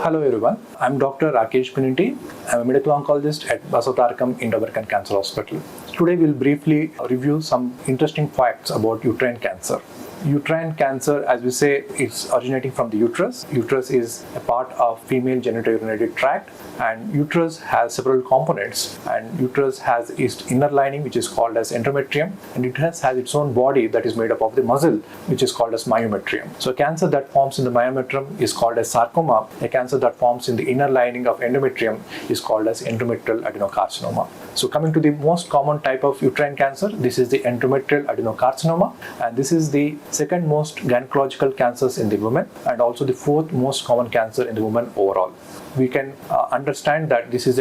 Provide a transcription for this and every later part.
Hello everyone, I'm Dr. Rakesh Pinninti. I'm a medical oncologist at Basavatarakam Indo Cancer Hospital. Today we'll briefly review some interesting facts about uterine cancer. Uterine cancer, as we say, is originating from the uterus. Uterus is a part of female genitourinary tract, and uterus has several components. And uterus has its inner lining, which is called as endometrium, and uterus has its own body that is made up of the muscle, which is called as myometrium. So a cancer that forms in the myometrium is called as sarcoma. A cancer that forms in the inner lining of endometrium is called as endometrial adenocarcinoma. So coming to the most common type of uterine cancer, this is the endometrial adenocarcinoma, and this is the second most gynecological cancers in the women and also the fourth most common cancer in the woman overall. We can understand that this is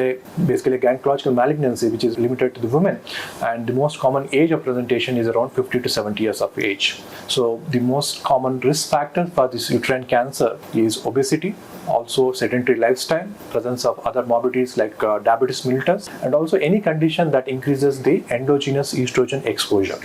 basically a gynecological malignancy which is limited to the women, and the most common age of presentation is around 50 to 70 years of age. So the most common risk factor for this uterine cancer is obesity, also sedentary lifestyle, presence of other morbidities like diabetes mellitus, and also any condition that increases the endogenous estrogen exposure.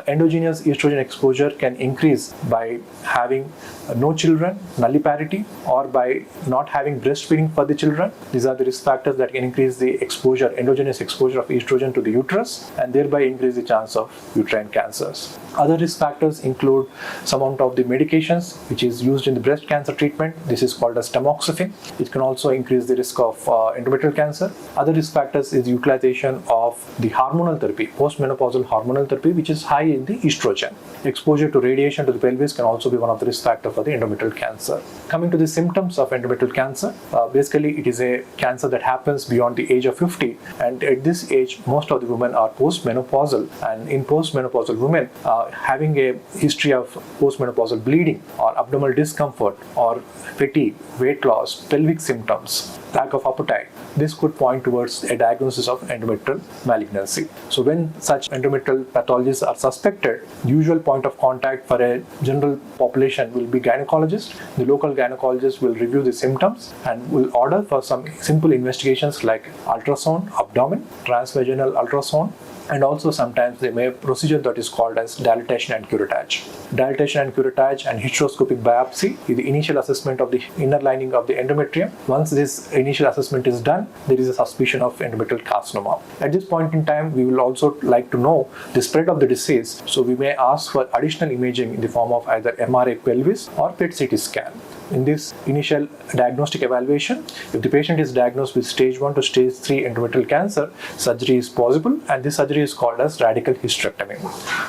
Endogenous estrogen exposure can increase by having no children, nulliparity, or by not having breastfeeding for the children. These are the risk factors that can increase the exposure, endogenous exposure of estrogen to the uterus, and thereby increase the chance of uterine cancers. Other risk factors include some amount of the medications which is used in the breast cancer treatment. This is called as tamoxifen. It can also increase the risk of endometrial cancer. Other risk factors is utilization of the hormonal therapy, postmenopausal hormonal therapy, which is high in the estrogen. Exposure to radiation to the pelvis can also be one of the risk factors for the endometrial cancer. Coming to the symptoms of endometrial cancer, basically it is a cancer that happens beyond the age of 50, and at this age most of the women are postmenopausal, and in postmenopausal women having a history of postmenopausal bleeding or abdominal discomfort or fatigue, weight loss, pelvic symptoms, lack of appetite. This could point towards a diagnosis of endometrial malignancy. So when such endometrial pathologies are suspected, the usual point of contact for a general population will be gynecologist. The local gynecologist will review the symptoms and will order for some simple investigations like ultrasound, abdomen, transvaginal ultrasound, and also sometimes they may have a procedure that is called as dilatation and curettage. Dilatation and curettage and hysteroscopic biopsy is the initial assessment of the inner lining of the endometrium. Once this initial assessment is done, there is a suspicion of endometrial carcinoma. At this point in time, we will also like to know the spread of the disease, so we may ask for additional imaging in the form of either MRI pelvis or PET-CT scan. In this initial diagnostic evaluation, if the patient is diagnosed with stage 1 to stage 3 endometrial cancer, surgery is possible, and this surgery is called as radical hysterectomy.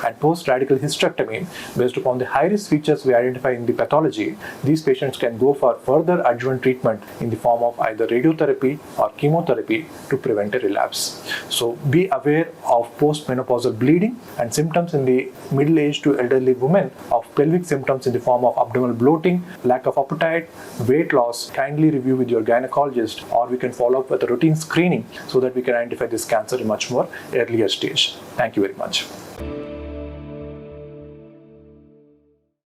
And post-radical hysterectomy, based upon the high-risk features we identify in the pathology, these patients can go for further adjuvant treatment in the form of either radiotherapy or chemotherapy to prevent a relapse. So be aware of postmenopausal bleeding and symptoms in the middle-aged to elderly women of pelvic symptoms in the form of abdominal bloating, lack of appetite, weight loss. Kindly review with your gynecologist, or we can follow up with a routine screening so that we can identify this cancer in much more earlier stage. Thank you very much.